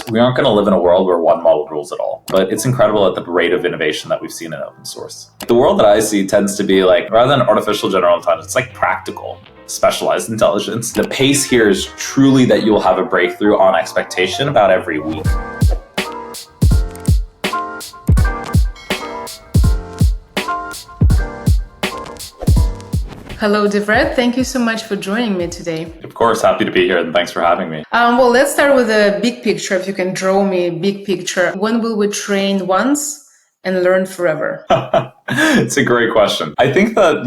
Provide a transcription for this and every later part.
we aren't going to live in a world where one model rules it all. But it's incredible at the rate of innovation that we've seen in open source. The world that I see tends to be like, rather than artificial general intelligence, it's like practical, specialized intelligence. The pace here is truly that you will have a breakthrough on expectation about every week. Hello, Devvret. Thank you so much for joining me today. Of course, happy to be here and thanks for having me. Well, let's start with a big picture. If you can draw me a big picture, when will we train once and learn forever? It's a great question. I think that,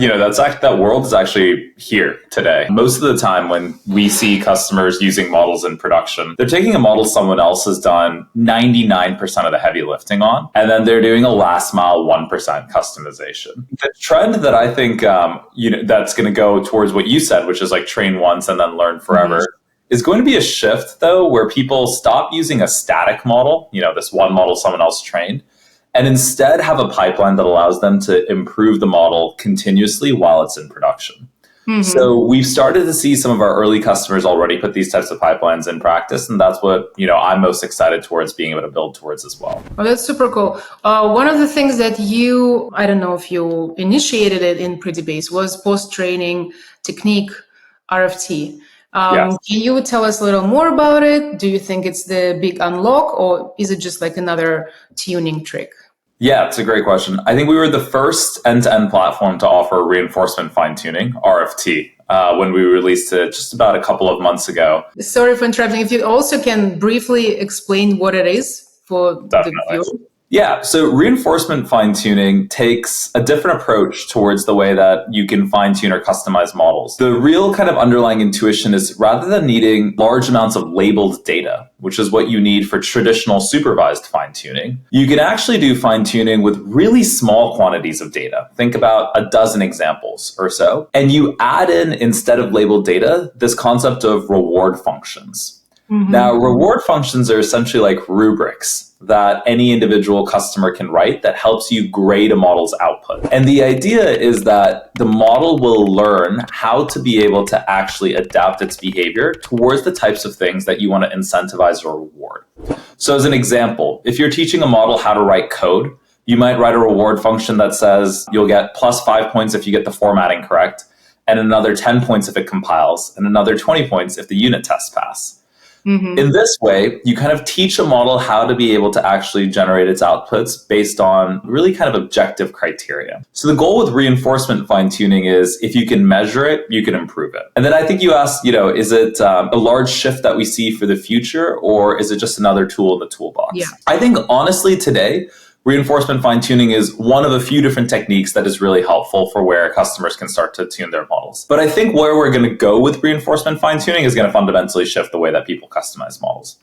that world is actually here today. Most of the time when we see customers using models in production, they're taking a model someone else has done 99% of the heavy lifting on, and then they're doing a last mile 1% customization. The trend that I think, that's going to go towards what you said, which is like train once and then learn forever. Is going to be a shift, though, where people stop using a static model, this one model someone else trained, and instead have a pipeline that allows them to improve the model continuously while it's in production. So we've started to see some of our early customers already put these types of pipelines in practice, and that's what I'm most excited towards being able to build towards as well. Well, that's super cool. One of the things that I don't know if you initiated it in Predibase, was post-training technique RFT. Yes. Can you tell us a little more about it? Do you think it's the big unlock, or is it just like another tuning trick? Yeah, it's a great question. I think we were the first end-to-end platform to offer reinforcement fine-tuning, RFT, when we released it just about a couple of months ago. Sorry for interrupting. If you also can briefly explain what it is for the viewer. Yeah, so reinforcement fine-tuning takes a different approach towards the way that you can fine-tune or customize models. The real kind of underlying intuition is rather than needing large amounts of labeled data, which is what you need for traditional supervised fine-tuning, you can actually do fine-tuning with really small quantities of data. Think about a dozen examples or so. And you add in, instead of labeled data, this concept of reward functions. Now, reward functions are essentially like rubrics that any individual customer can write that helps you grade a model's output. And the idea is that the model will learn how to be able to actually adapt its behavior towards the types of things that you want to incentivize or reward. So as an example, if you're teaching a model how to write code, you might write a reward function that says you'll get +5 points if you get the formatting correct, and another 10 points if it compiles, and another 20 points if the unit tests pass. In this way, you kind of teach a model how to be able to actually generate its outputs based on really kind of objective criteria. So the goal with reinforcement fine-tuning is if you can measure it, you can improve it. And then I think you asked, is it a large shift that we see for the future, or is it just another tool in the toolbox? Yeah. I think honestly today, reinforcement fine-tuning is one of a few different techniques that is really helpful for where customers can start to tune their models. But I think where we're going to go with reinforcement fine-tuning is going to fundamentally shift the way that people customize models.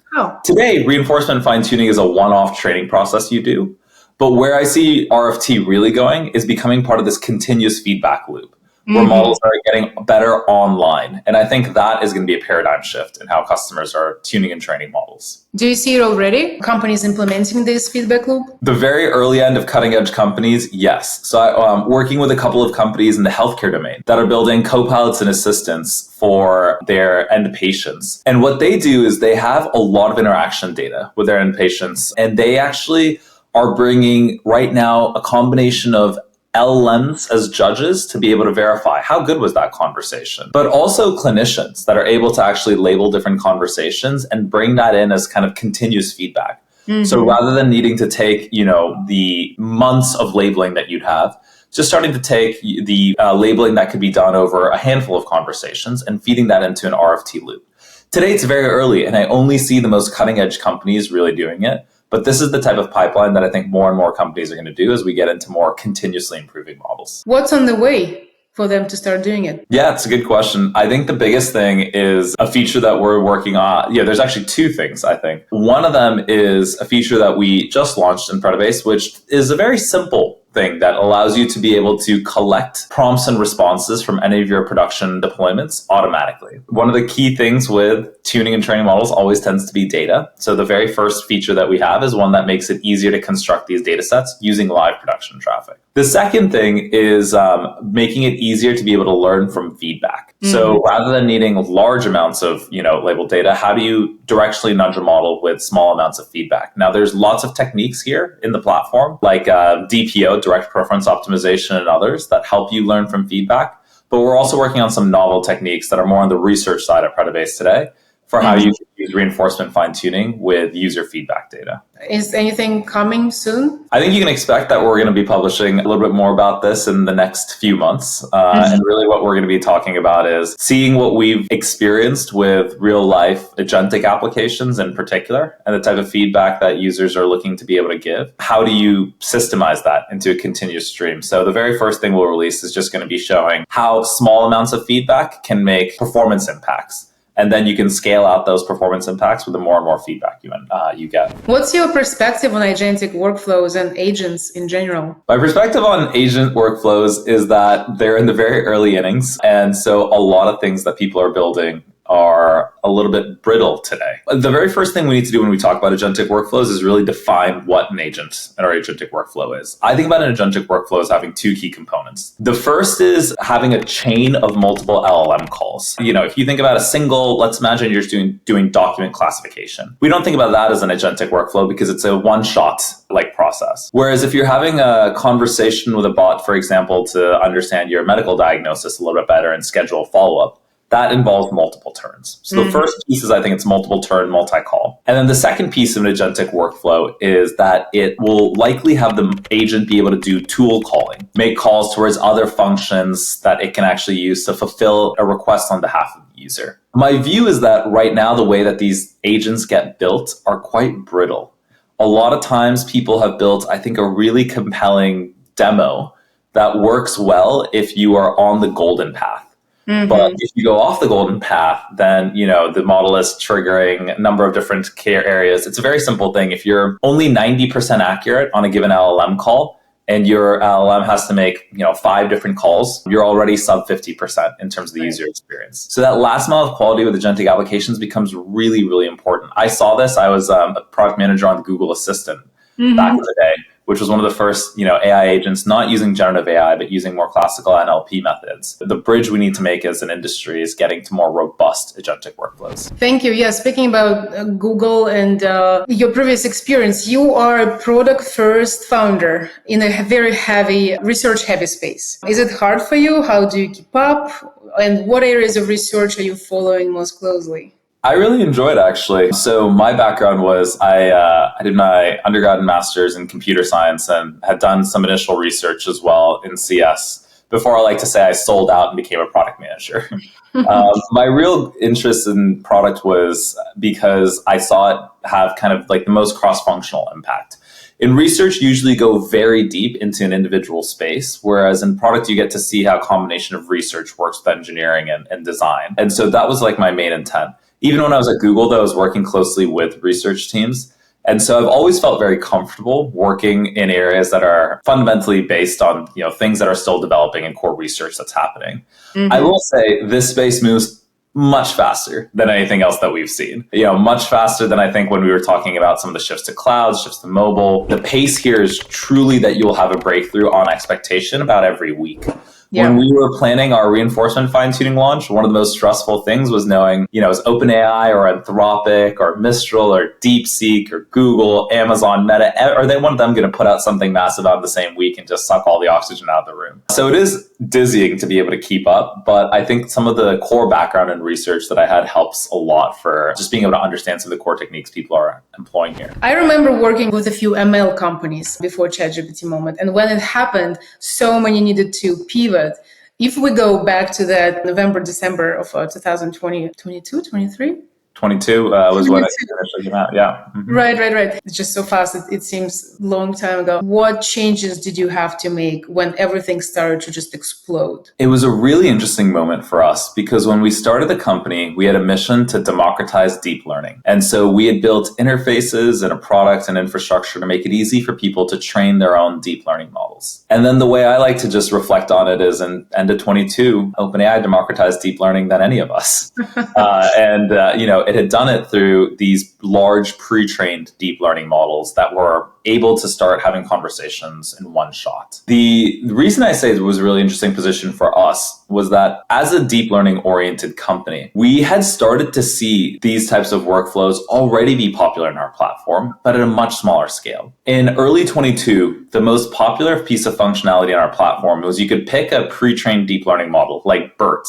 Today, reinforcement fine-tuning is a one-off training process you do. But where I see RFT really going is becoming part of this continuous feedback loop, where models are getting better online. And I think that is going to be a paradigm shift in how customers are tuning and training models. Do you see it already? Companies implementing this feedback loop? The very early end of cutting edge companies, yes. So I'm working with a couple of companies in the healthcare domain that are building co-pilots and assistants for their end patients. And what they do is they have a lot of interaction data with their end patients. And they actually are bringing right now a combination of LLMs as judges to be able to verify how good was that conversation, but also clinicians that are able to actually label different conversations and bring that in as kind of continuous feedback. So rather than needing to take, the months of labeling that you'd have, just starting to take the labeling that could be done over a handful of conversations and feeding that into an RFT loop. Today, it's very early, and I only see the most cutting edge companies really doing it. But this is the type of pipeline that I think more and more companies are going to do as we get into more continuously improving models. What's on the way for them to start doing it? Yeah, it's a good question. I think the biggest thing is a feature that we're working on. Yeah, there's actually two things, I think. One of them is a feature that we just launched in Predibase, which is a very simple thing that allows you to be able to collect prompts and responses from any of your production deployments automatically. One of the key things with tuning and training models always tends to be data. So the very first feature that we have is one that makes it easier to construct these data sets using live production traffic. The second thing is making it easier to be able to learn from feedback. So rather than needing large amounts of, labeled data, how do you directionally nudge a model with small amounts of feedback? Now, there's lots of techniques here in the platform, like DPO, direct preference optimization, and others that help you learn from feedback. But we're also working on some novel techniques that are more on the research side of Predibase today for how you can use reinforcement fine-tuning with user feedback data. Is anything coming soon? I think you can expect that we're going to be publishing a little bit more about this in the next few months. And really what we're going to be talking about is seeing what we've experienced with real-life agentic applications in particular, and the type of feedback that users are looking to be able to give. How do you systemize that into a continuous stream? So the very first thing we'll release is just going to be showing how small amounts of feedback can make performance impacts. And then you can scale out those performance impacts with the more and more feedback you get. What's your perspective on agentic workflows and agents in general? My perspective on agent workflows is that they're in the very early innings. And so a lot of things that people are building are a little bit brittle today. The very first thing we need to do when we talk about agentic workflows is really define what an agent and our agentic workflow is. I think about an agentic workflow as having two key components. The first is having a chain of multiple LLM calls. If you think about a single, let's imagine you're just doing document classification. We don't think about that as an agentic workflow because it's a one-shot process. Whereas if you're having a conversation with a bot, for example, to understand your medical diagnosis a little bit better and schedule a follow-up, that involves multiple turns. So the first piece is, I think it's multiple turn, multi-call. And then the second piece of an agentic workflow is that it will likely have the agent be able to do tool calling, make calls towards other functions that it can actually use to fulfill a request on behalf of the user. My view is that right now, the way that these agents get built are quite brittle. A lot of times people have built, I think, a really compelling demo that works well if you are on the golden path. But if you go off the golden path, then, the model is triggering a number of different care areas. It's a very simple thing. If you're only 90% accurate on a given LLM call and your LLM has to make, 5 different calls, you're already sub 50% in terms of the user experience. So that last mile of quality with agentic applications becomes really, really important. I saw this. I was a product manager on the Google Assistant back in the day, which was one of the first, AI agents, not using generative AI, but using more classical NLP methods. The bridge we need to make as an industry is getting to more robust agentic workflows. Thank you. Yeah, speaking about Google and your previous experience, you are a product-first founder in a very heavy, research-heavy space. Is it hard for you? How do you keep up? And what areas of research are you following most closely? I really enjoyed, actually. So my background was I did my undergrad and master's in computer science and had done some initial research as well in CS before I like to say I sold out and became a product manager. My real interest in product was because I saw it have kind of the most cross-functional impact. In research, you usually go very deep into an individual space, whereas in product, you get to see how a combination of research works with engineering and design. And so that was my main intent. Even when I was at Google, though, I was working closely with research teams. And so I've always felt very comfortable working in areas that are fundamentally based on, things that are still developing and core research that's happening. I will say this space moves much faster than anything else that we've seen. Much faster than I think when we were talking about some of the shifts to cloud, shifts to mobile. The pace here is truly that you'll have a breakthrough on expectation about every week. Yeah. When we were planning our reinforcement fine-tuning launch, one of the most stressful things was knowing, is OpenAI or Anthropic or Mistral or DeepSeek or Google, Amazon, Meta, are they one of them going to put out something massive out the same week and just suck all the oxygen out of the room? So it is dizzying to be able to keep up, but I think some of the core background and research that I had helps a lot for just being able to understand some of the core techniques people are employing here. I remember working with a few ML companies before ChatGPT moment, and when it happened, so many needed to pivot. If we go back to that November, December of 2020, 22, 23? 22 was when it initially came out, yeah. Mm-hmm. Right. It's just so fast. It seems a long time ago. What changes did you have to make when everything started to just explode? It was a really interesting moment for us because when we started the company, we had a mission to democratize deep learning. And so we had built interfaces and a product and infrastructure to make it easy for people to train their own deep learning models. And then the way I like to just reflect on it is in end of 22, OpenAI democratized deep learning than any of us. it had done it through these large pre-trained deep learning models that were able to start having conversations in one shot. The reason I say it was a really interesting position for us was that as a deep learning oriented company, we had started to see these types of workflows already be popular in our platform, but at a much smaller scale. In early 22, the most popular piece of functionality in our platform was you could pick a pre-trained deep learning model like BERT,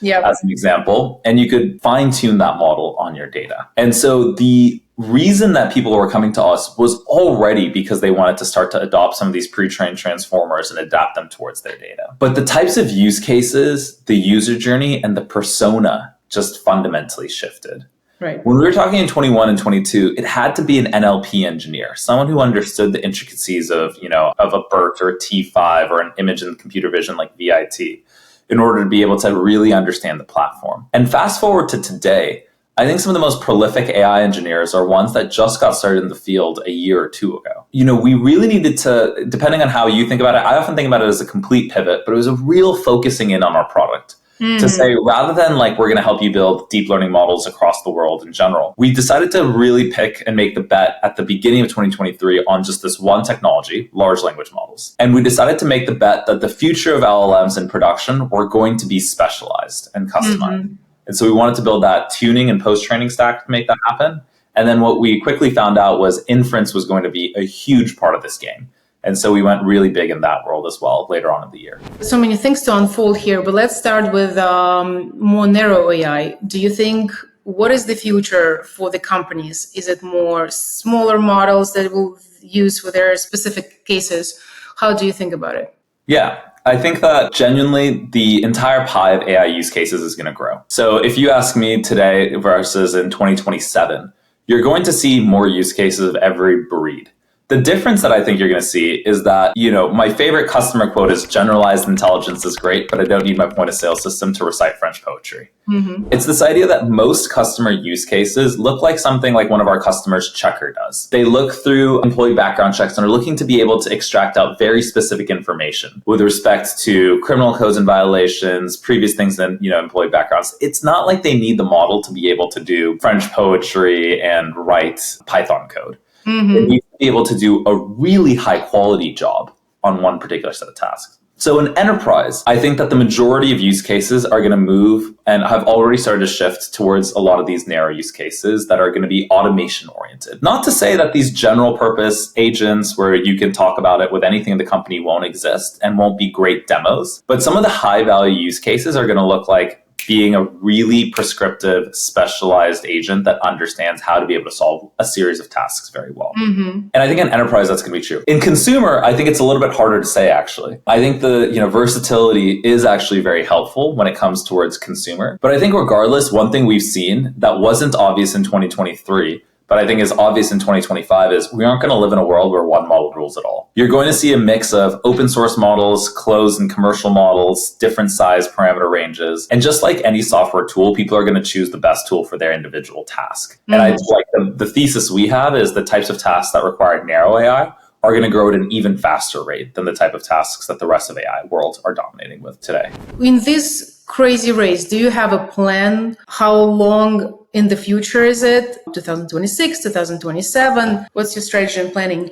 as an example, and you could fine tune that model on your data. And so the reason that people were coming to us was already because they wanted to start to adopt some of these pre-trained transformers and adapt them towards their data. But the types of use cases, the user journey, and the persona just fundamentally shifted. Right. When we were talking in 21 and 22, it had to be an NLP engineer, someone who understood the intricacies of a BERT or a T5 or an image in computer vision like VIT, in order to be able to really understand the platform. And fast forward to today, I think some of the most prolific AI engineers are ones that just got started in the field a year or two ago. We really needed to, depending on how you think about it, I often think about it as a complete pivot, but it was a real focusing in on our product. To say, rather than we're going to help you build deep learning models across the world in general, we decided to really pick and make the bet at the beginning of 2023 on just this one technology, large language models. And we decided to make the bet that the future of LLMs in production were going to be specialized and customized. And so we wanted to build that tuning and post-training stack to make that happen. And then what we quickly found out was inference was going to be a huge part of this game. And so we went really big in that world as well later on in the year. So many things to unfold here, but let's start with more narrow AI. Do you think, what is the future for the companies? Is it more smaller models that will use for their specific cases? How do you think about it? Yeah. I think that genuinely the entire pie of AI use cases is going to grow. So if you ask me today versus in 2027, you're going to see more use cases of every breed. The difference that I think you're going to see is that, my favorite customer quote is generalized intelligence is great, but I don't need my point of sale system to recite French poetry. It's this idea that most customer use cases look like something like one of our customers, Checker, does. They look through employee background checks and are looking to be able to extract out very specific information with respect to criminal codes and violations, previous things than, employee backgrounds. It's not like they need the model to be able to do French poetry and write Python code. They need to be able to do a really high quality job on one particular set of tasks. So in enterprise, I think that the majority of use cases are going to move and have already started to shift towards a lot of these narrow use cases that are going to be automation oriented. Not to say that these general purpose agents where you can talk about it with anything in the company won't exist and won't be great demos, but some of the high value use cases are going to look like being a really prescriptive, specialized agent that understands how to be able to solve a series of tasks very well. And I think in enterprise, that's going to be true. In consumer, I think it's a little bit harder to say, actually. I think the versatility is actually very helpful when it comes towards consumer. But I think regardless, one thing we've seen that wasn't obvious in 2023, but I think is obvious in 2025 is we aren't going to live in a world where one model rules it all. You're going to see a mix of open source models, closed and commercial models, different size parameter ranges. And just like any software tool, people are going to choose the best tool for their individual task. And I like the thesis we have is the types of tasks that require narrow AI are going to grow at an even faster rate than the type of tasks that the rest of AI world are dominating with today. In this crazy race, do you have a plan? How long in the future is it? 2026, 2027? What's your strategy and planning?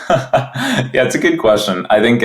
Yeah, it's a good question. I think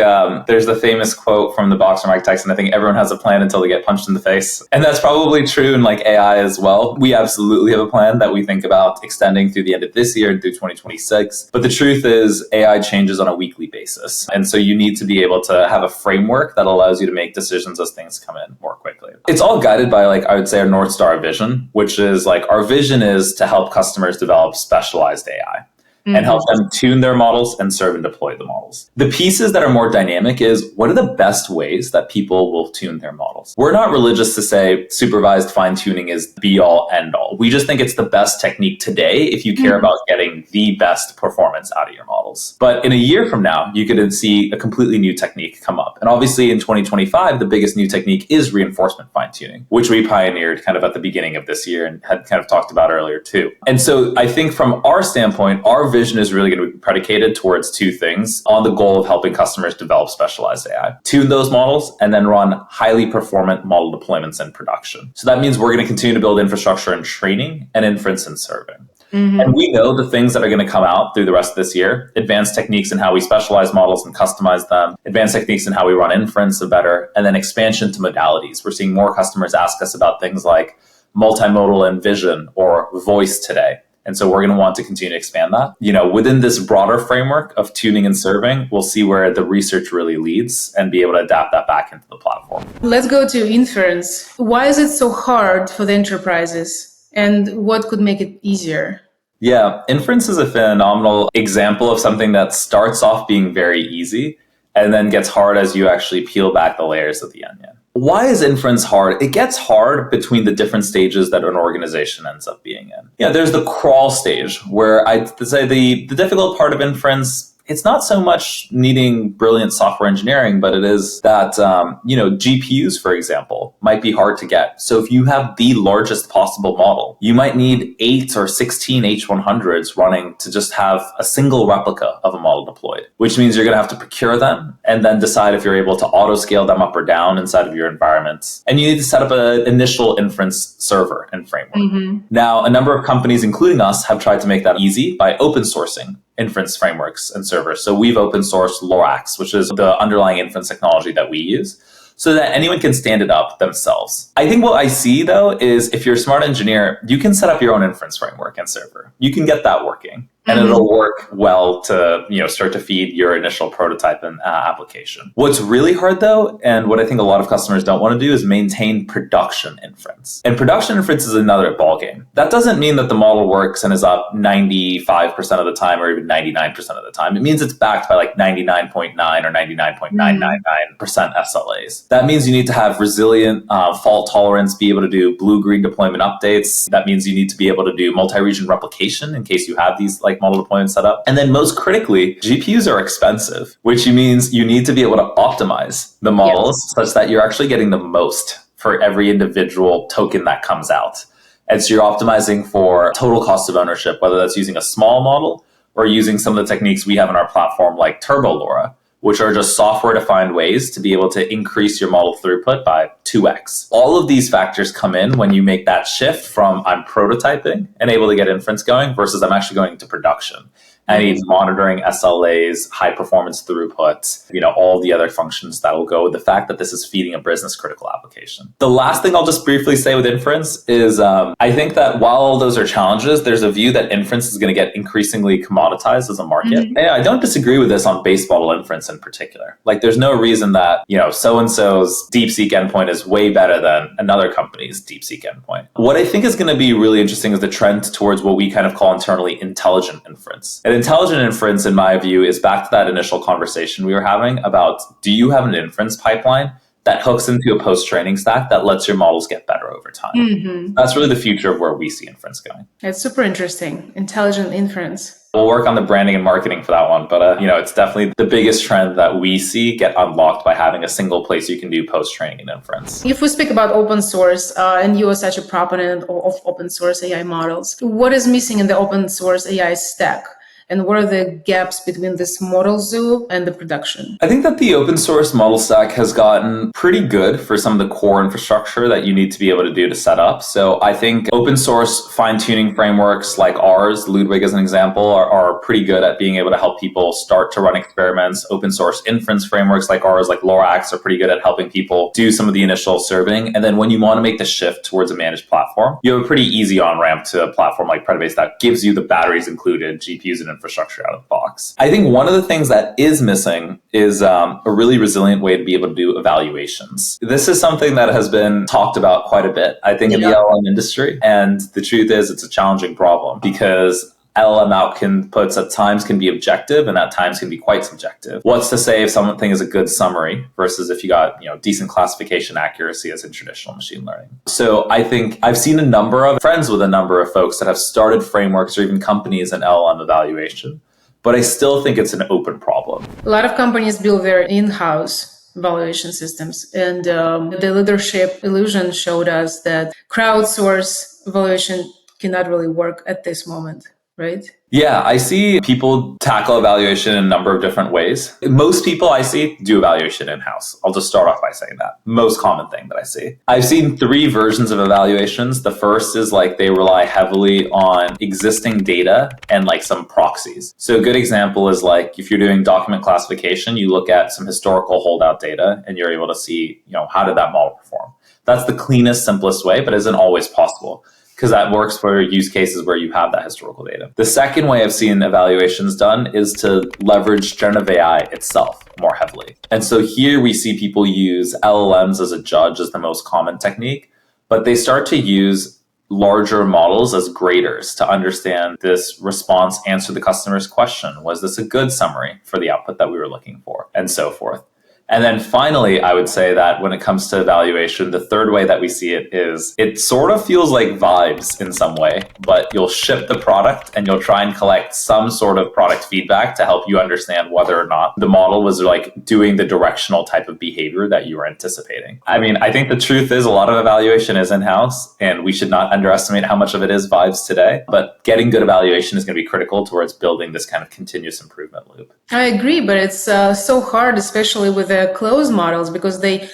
there's the famous quote from the boxer Mike Tyson. I think everyone has a plan until they get punched in the face. And that's probably true in AI as well. We absolutely have a plan that we think about extending through the end of this year and through 2026. But the truth is AI changes on a weekly basis. And so you need to be able to have a framework that allows you to make decisions as things come in more quickly. It's all guided by I would say our North Star vision, which is our vision is to help customers develop specialized AI. And help them tune their models and serve and deploy the models. The pieces that are more dynamic is what are the best ways that people will tune their models? We're not religious to say supervised fine tuning is be all end all. We just think it's the best technique today if you care about getting the best performance out of your models. But in a year from now, you could see a completely new technique come up. And obviously in 2025, the biggest new technique is reinforcement fine tuning, which we pioneered kind of at the beginning of this year and had kind of talked about earlier too. And so I think from our standpoint, our vision is really going to be predicated towards two things on the goal of helping customers develop specialized AI, tune those models, and then run highly performant model deployments in production. So that means we're going to continue to build infrastructure and training and inference and serving. And we know the things that are going to come out through the rest of this year: advanced techniques in how we specialize models and customize them, advanced techniques in how we run inference better, and then expansion to modalities. We're seeing more customers ask us about things like multimodal and vision or voice today. And so we're going to want to continue to expand that. Within this broader framework of tuning and serving, we'll see where the research really leads and be able to adapt that back into the platform. Let's go to inference. Why is it so hard for the enterprises, and what could make it easier? Yeah, inference is a phenomenal example of something that starts off being very easy and then gets hard as you actually peel back the layers of the onion. Why is inference hard? It gets hard between the different stages that an organization ends up being in. Yeah, there's the crawl stage where I'd say the difficult part of inference, it's not so much needing brilliant software engineering, but it is that, GPUs, for example, might be hard to get. So if you have the largest possible model, you might need 8 or 16 H100s running to just have a single replica of a model deployed, which means you're going to have to procure them and then decide if you're able to auto scale them up or down inside of your environments. And you need to set up an initial inference server and framework. Now, a number of companies, including us, have tried to make that easy by open sourcing inference frameworks and servers. So we've open sourced Lorax, which is the underlying inference technology that we use, so that anyone can stand it up themselves. I think what I see, though, is if you're a smart engineer, you can set up your own inference framework and server. You can get that working. And it'll work well to start to feed your initial prototype and application. What's really hard, though, and what I think a lot of customers don't want to do, is maintain production inference. And production inference is another ballgame. That doesn't mean that the model works and is up 95% of the time or even 99% of the time. It means it's backed by like 99.9 or 99.999% SLAs. That means you need to have resilient fault tolerance, be able to do blue-green deployment updates. That means you need to be able to do multi-region replication in case you have these model deployment setup. And then most critically, GPUs are expensive, which means you need to be able to optimize the models such that you're actually getting the most for every individual token that comes out. And so you're optimizing for total cost of ownership, whether that's using a small model or using some of the techniques we have in our platform like TurboLoRa, which are just software-defined ways to be able to increase your model throughput by 2x. All of these factors come in when you make that shift from I'm prototyping and able to get inference going versus I'm actually going into production. I need monitoring, SLAs, high performance throughput, all the other functions that will go with the fact that this is feeding a business critical application. The last thing I'll just briefly say with inference is I think that while all those are challenges, there's a view that inference is going to get increasingly commoditized as a market. And I don't disagree with this on base model inference in particular. Like there's no reason that, so-and-so's DeepSeek endpoint is way better than another company's DeepSeek endpoint. What I think is going to be really interesting is the trend towards what we kind of call internally intelligent inference. And intelligent inference, in my view, is back to that initial conversation we were having about, do you have an inference pipeline that hooks into a post-training stack that lets your models get better over time? That's really the future of where we see inference going. It's super interesting. Intelligent inference. We'll work on the branding and marketing for that one, but it's definitely the biggest trend that we see get unlocked by having a single place you can do post-training and inference. If we speak about open source, and you are such a proponent of open source AI models, what is missing in the open source AI stack? And what are the gaps between this model zoo and the production? I think that the open source model stack has gotten pretty good for some of the core infrastructure that you need to be able to do to set up. So I think open source fine-tuning frameworks like ours, Ludwig as an example, are pretty good at being able to help people start to run experiments. Open source inference frameworks like ours, like Lorax, are pretty good at helping people do some of the initial serving. And then when you want to make the shift towards a managed platform, you have a pretty easy on-ramp to a platform like Predibase that gives you the batteries included, GPUs, and infrastructure out of the box. I think one of the things that is missing is a really resilient way to be able to do evaluations. This is something that has been talked about quite a bit, I think, in the LLM industry. And the truth is it's a challenging problem because LLM outputs at times can be objective and at times can be quite subjective. What's to say if something is a good summary versus if you got decent classification accuracy as in traditional machine learning? So I think I've seen a number of friends with a number of folks that have started frameworks or even companies in LLM evaluation, but I still think it's an open problem. A lot of companies build their in-house evaluation systems, and the leadership illusion showed us that crowdsource evaluation cannot really work at this moment. right? Yeah, I see people tackle evaluation in a number of different ways. Most people I see do evaluation in-house. I'll just start off by saying that. Most common thing that I see. I've seen three versions of evaluations. The first is like they rely heavily on existing data and like some proxies. So a good example is like if you're doing document classification, you look at some historical holdout data and you're able to see, how did that model perform? That's the cleanest, simplest way, but isn't always possible, because that works for use cases where you have that historical data. The second way I've seen evaluations done is to leverage generative AI itself more heavily. And so here we see people use LLMs as a judge as the most common technique, but they start to use larger models as graders to understand this response, answer the customer's question. Was this a good summary for the output that we were looking for? And so forth. And then finally, I would say that when it comes to evaluation, the third way that we see it is it sort of feels like vibes in some way, but you'll ship the product and you'll try and collect some sort of product feedback to help you understand whether or not the model was like doing the directional type of behavior that you were anticipating. I mean, I think the truth is a lot of evaluation is in-house and we should not underestimate how much of it is vibes today, but getting good evaluation is going to be critical towards building this kind of continuous improvement loop. I agree, but it's so hard, especially with the closed models, because they,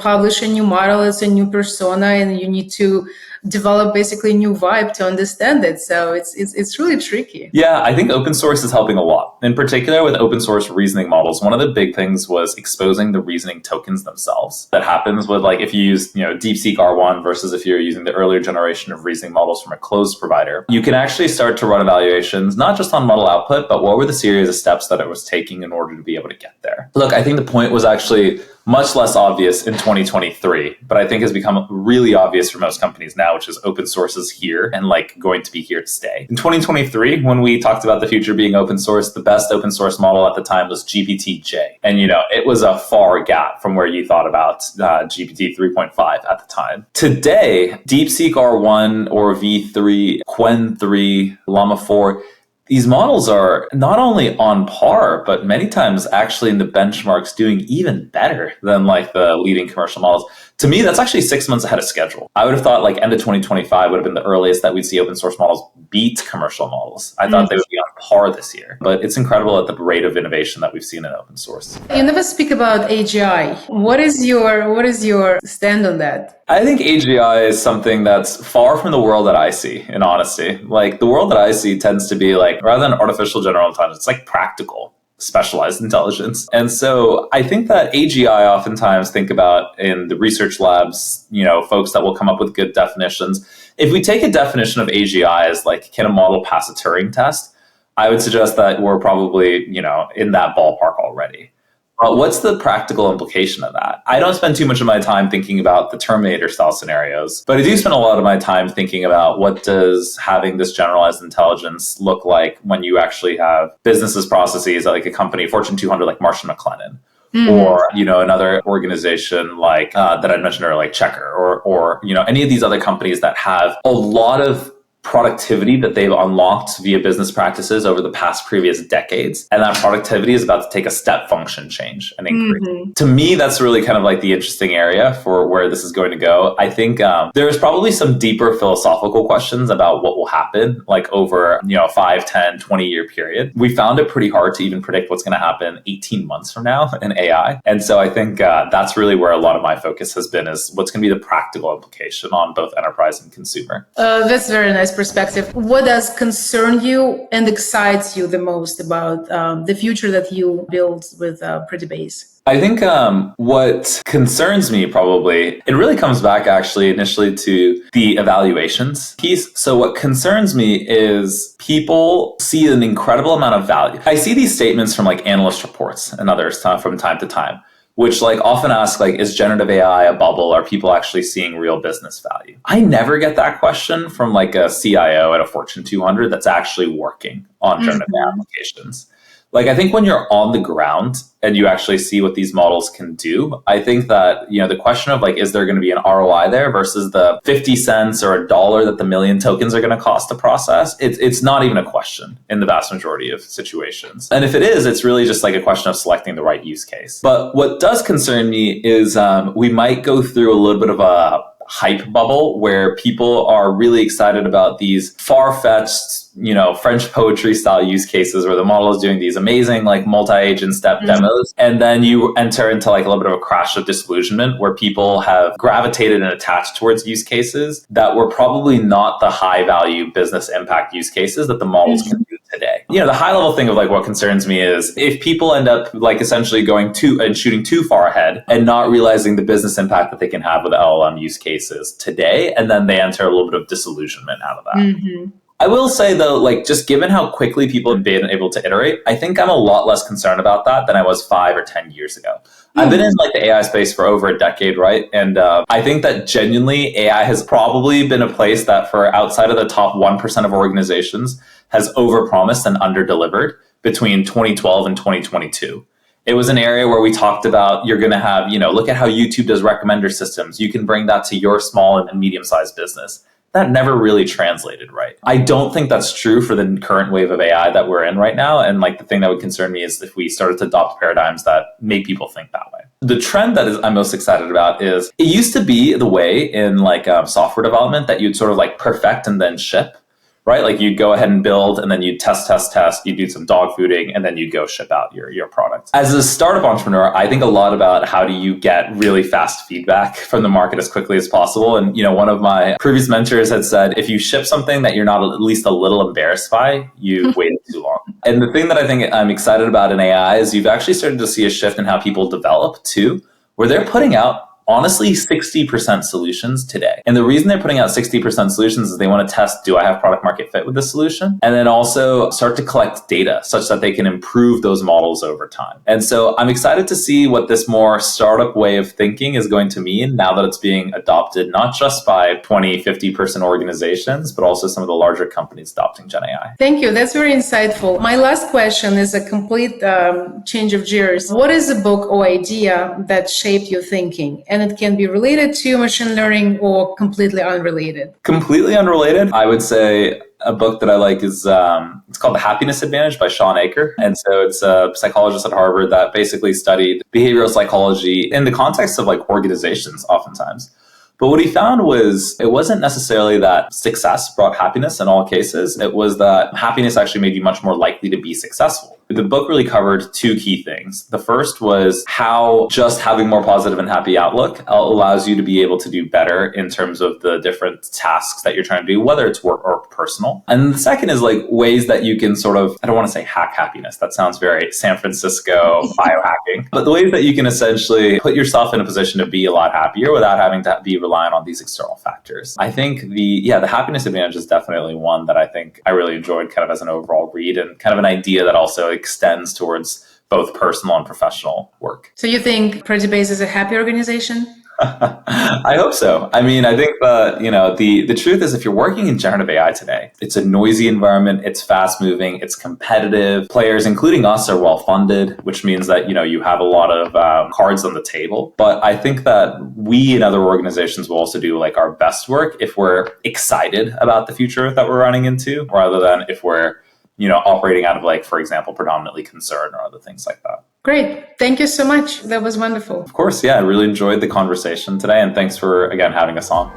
publish a new model, it's a new persona, and you need to develop basically a new vibe to understand it. So it's really tricky. Yeah, I think open source is helping a lot. In particular with open source reasoning models, one of the big things was exposing the reasoning tokens themselves. That happens with like if you use, DeepSeek R1 versus if you're using the earlier generation of reasoning models from a closed provider. You can actually start to run evaluations, not just on model output, but what were the series of steps that it was taking in order to be able to get there. Look, I think the point was actually much less obvious in 2023, but I think has become really obvious for most companies now, which is open source is here and like going to be here to stay. In 2023, when we talked about the future being open source, the best open source model at the time was GPT-J. And, it was a far gap from where you thought about GPT 3.5 at the time. Today, DeepSeek R1 or V3, Qwen 3, Llama 4, these models are not only on par, but many times actually in the benchmarks doing even better than like the leading commercial models. To me, that's actually 6 months ahead of schedule. I would have thought like end of 2025 would have been the earliest that we'd see open source models beat commercial models. I thought they would be on par this year, but it's incredible at the rate of innovation that we've seen in open source. You never speak about AGI. What is your stand on that? I think AGI is something that's far from the world that I see, in honesty. Like the world that I see tends to be like, rather than artificial general intelligence, it's like practical, specialized intelligence. And so I think that AGI oftentimes think about in the research labs, folks that will come up with good definitions. If we take a definition of AGI as like, can a model pass a Turing test? I would suggest that we're probably, in that ballpark already. But what's the practical implication of that? I don't spend too much of my time thinking about the Terminator style scenarios, but I do spend a lot of my time thinking about what does having this generalized intelligence look like when you actually have businesses processes like a company, Fortune 200, like Marsh & McLennan. Or, another organization like that I mentioned earlier, like Checker or any of these other companies that have a lot of productivity that they've unlocked via business practices over the past previous decades. And that productivity is about to take a step function change and increase. To me, that's really kind of like the interesting area for where this is going to go. I think there's probably some deeper philosophical questions about what will happen like over, 5, 10, 20-year period. We found it pretty hard to even predict what's going to happen 18 months from now in AI. And so I think that's really where a lot of my focus has been is what's going to be the practical implication on both enterprise and consumer. That's very nice perspective. What does concern you and excites you the most about the future that you build with Predibase? I think what concerns me probably, it really comes back actually initially to the evaluations piece. So what concerns me is people see an incredible amount of value. I see these statements from like analyst reports and others from time to time, which like often ask like, is generative AI a bubble? Are people actually seeing real business value? I never get that question from like a CIO at a Fortune 200 that's actually working on generative AI applications. Like, I think when you're on the ground and you actually see what these models can do, I think that, the question of like, is there going to be an ROI there versus the 50 cents or $1 that the million tokens are going to cost to process? It's not even a question in the vast majority of situations. And if it is, it's really just like a question of selecting the right use case. But what does concern me is we might go through a little bit of a hype bubble where people are really excited about these far-fetched, French poetry style use cases where the model is doing these amazing like multi-agent step demos. And then you enter into like a little bit of a crash of disillusionment where people have gravitated and attached towards use cases that were probably not the high value business impact use cases that the models can do today. The high level thing of like what concerns me is if people end up like essentially going too and shooting too far ahead and not realizing the business impact that they can have with LLM use cases today, and then they enter a little bit of disillusionment out of that. I will say though, like just given how quickly people have been able to iterate, I think I'm a lot less concerned about that than I was 5 or 10 years ago. I've been in like the AI space for over a decade, right? And I think that genuinely AI has probably been a place that for outside of the top 1% of organizations has overpromised and underdelivered between 2012 and 2022. It was an area where we talked about you're going to have, look at how YouTube does recommender systems. You can bring that to your small and medium-sized business. That never really translated right. I don't think that's true for the current wave of AI that we're in right now. And like the thing that would concern me is if we started to adopt paradigms that make people think that way. The trend that I'm most excited about is it used to be the way in like software development that you'd sort of like perfect and then ship. Right? Like you'd go ahead and build and then you'd test, you'd do some dog fooding and then you'd go ship out your product. As a startup entrepreneur, I think a lot about how do you get really fast feedback from the market as quickly as possible. And, one of my previous mentors had said, if you ship something that you're not at least a little embarrassed by, you've waited too long. And the thing that I think I'm excited about in AI is you've actually started to see a shift in how people develop too, where they're putting out honestly 60% solutions today. And the reason they're putting out 60% solutions is they want to test, do I have product market fit with this solution? And then also start to collect data such that they can improve those models over time. And so I'm excited to see what this more startup way of thinking is going to mean now that it's being adopted, not just by 20, 50 person organizations, but also some of the larger companies adopting Gen AI. Thank you. That's very insightful. My last question is a complete change of gears. What is a book or idea that shaped your thinking? And it can be related to machine learning or completely unrelated. Completely unrelated. I would say a book that I like is it's called The Happiness Advantage by Sean Aker. And so it's a psychologist at Harvard that basically studied behavioral psychology in the context of like organizations oftentimes. But what he found was it wasn't necessarily that success brought happiness in all cases. It was that happiness actually made you much more likely to be successful. The book really covered two key things. The first was how just having more positive and happy outlook allows you to be able to do better in terms of the different tasks that you're trying to do, whether it's work or personal. And the second is like ways that you can sort of, I don't want to say hack happiness. That sounds very San Francisco biohacking, but the ways that you can essentially put yourself in a position to be a lot happier without having to be reliant on these external factors. I think the Happiness Advantage is definitely one that I think I really enjoyed kind of as an overall read and kind of an idea that also extends towards both personal and professional work. So you think Predibase is a happy organization? I hope so. I mean, I think that, the truth is if you're working in generative AI today, it's a noisy environment, it's fast moving, it's competitive. Players, including us, are well funded, which means that, you have a lot of cards on the table. But I think that we and other organizations will also do like our best work if we're excited about the future that we're running into, rather than if we're operating out of like, for example, predominantly concern or other things like that. Great. Thank you so much. That was wonderful. Of course. Yeah. I really enjoyed the conversation today. And thanks for, again, having us on.